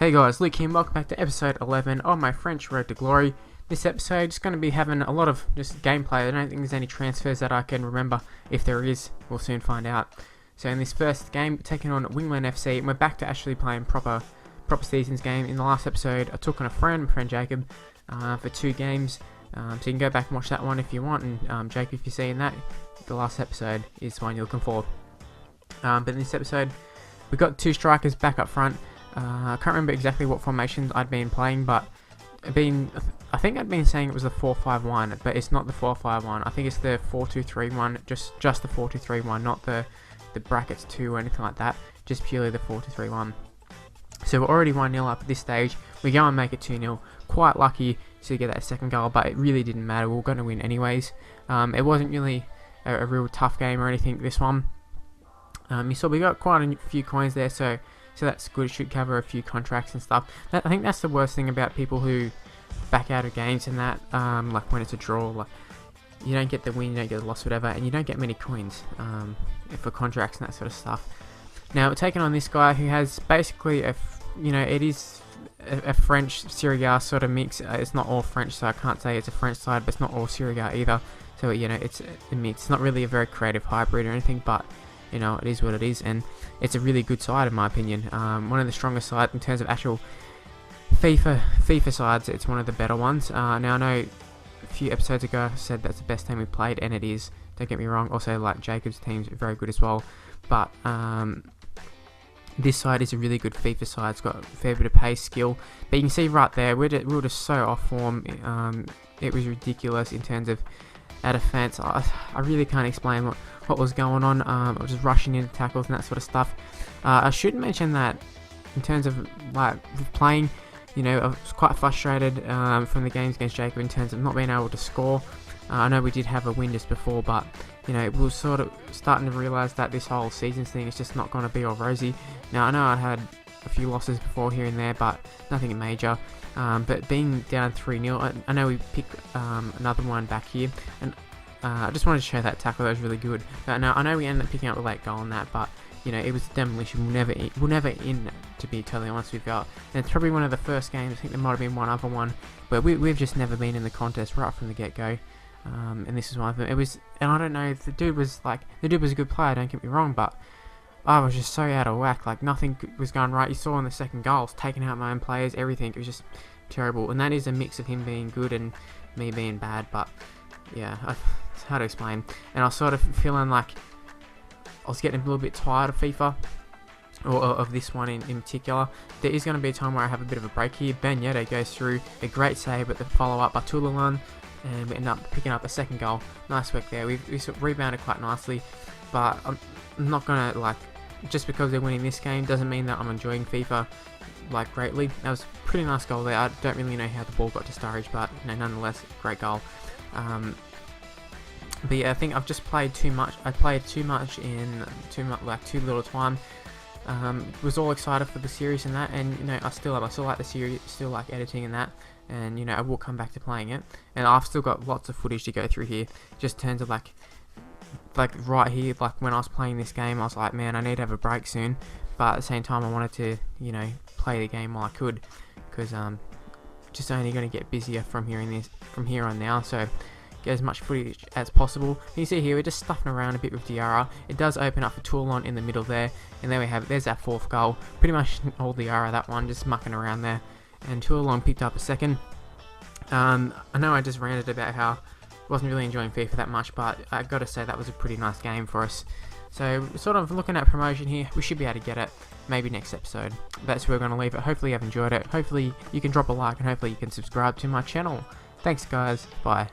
Hey guys, Luke here and welcome back to episode 11 of my French Road to Glory. This episode is going to be having a lot of just gameplay. I don't think there's any transfers that I can remember. If there is, we'll soon find out. So in this first game, taking on Wingland FC, and we're back to actually playing proper seasons game. In the last episode, I took on my friend Jacob, for 2 games. So you can go back and watch that one if you want. And Jacob, if you're seeing that, the last episode is the one you're looking for. But in this episode, we've got 2 strikers back up front. I can't remember exactly what formations I'd been playing, but I think I'd been saying it was the 4-5-1, but it's not the 4-5-1. I think it's the 4-2-3-1, just the 4-2-3-1, not the brackets 2 or anything like that, just purely the 4-2-3-1. So we're already 1-0 up at this stage. We go and make it 2-0. Quite lucky to get that second goal, but it really didn't matter. We were going to win anyways. It wasn't really a real tough game or anything, this one. You saw we got quite a few coins there, so that's good. It should cover a few contracts and stuff. I think that's the worst thing about people who back out of games and that, like when it's a draw, like you don't get the win, you don't get the loss, whatever, and you don't get many coins for contracts and that sort of stuff. Now we're taking on this guy who has basically it is a French Serie A sort of mix. It's not all French, so I can't say it's a French side, but it's not all Serie A either. So it's a mix. It's not really a very creative hybrid or anything, but it is what it is, and it's a really good side in my opinion. One of the strongest sides in terms of actual FIFA sides. It's one of the better ones. Now I know a few episodes ago I said that's the best team we played, and it is. Don't get me wrong. Also, like Jacob's team's very good as well, but this side is a really good FIFA side. It's got a fair bit of pace, skill, but you can see right there we were just so off form. It was ridiculous in terms of our defense. I really can't explain what was going on. I was just rushing into tackles and that sort of stuff. I should mention that in terms of like playing, I was quite frustrated from the games against Jacob in terms of not being able to score. I know we did have a win just before, but we were sort of starting to realise that this whole seasons thing is just not going to be all rosy. Now I know I had a few losses before here and there, but nothing major. But being down 3-0, I know we picked another one back here, and I just wanted to show that tackle. That was really good. But I know we ended up picking up a late goal on that, but it was demolition. We'll never in, to be totally honest with you. And it's probably one of the first games. I think there might have been one other one, but we've just never been in the contest right from the get-go. And this is one of them. And I don't know, the dude was a good player. Don't get me wrong, but I was just so out of whack. Like nothing was going right. You saw in the second goal, I was taking out my own players, everything. It was just terrible. And that is a mix of him being good and me being bad. But yeah, it's hard to explain. And I was sort of feeling like I was getting a little bit tired of FIFA, or of this one in particular. There is going to be a time where I have a bit of a break here. Ben Yedder goes through a great save at the follow-up by Tulalan, and we end up picking up a second goal. Nice work there. We sort of rebounded quite nicely, but I'm not going to, just because they're winning this game doesn't mean that I'm enjoying FIFA greatly. That was a pretty nice goal there. I don't really know how the ball got to Sturridge, but nonetheless, great goal. But yeah, I think I've just played too much. I played too much in too little time. Was all excited for the series and that, and I still am. I still like the series, still like editing and that, and I will come back to playing it. And I've still got lots of footage to go through here. Just in terms of like right here, when I was playing this game, I was like, man, I need to have a break soon. But at the same time, I wanted to play the game while I could, because just only going to get busier from here on now. So get as much footage as possible. You see here, we're just stuffing around a bit with Diarra. It does open up for Toulon in the middle there, and there we have it. There's our 4th goal. Pretty much all Diarra, that one, just mucking around there. And Toulon picked up a second. I know I just ranted about how I wasn't really enjoying FIFA that much, but I got to say that was a pretty nice game for us. So sort of looking at promotion here, we should be able to get it maybe next episode. That's where we're going to leave it. Hopefully you have enjoyed it. Hopefully you can drop a like, and hopefully you can subscribe to my channel. Thanks guys, bye.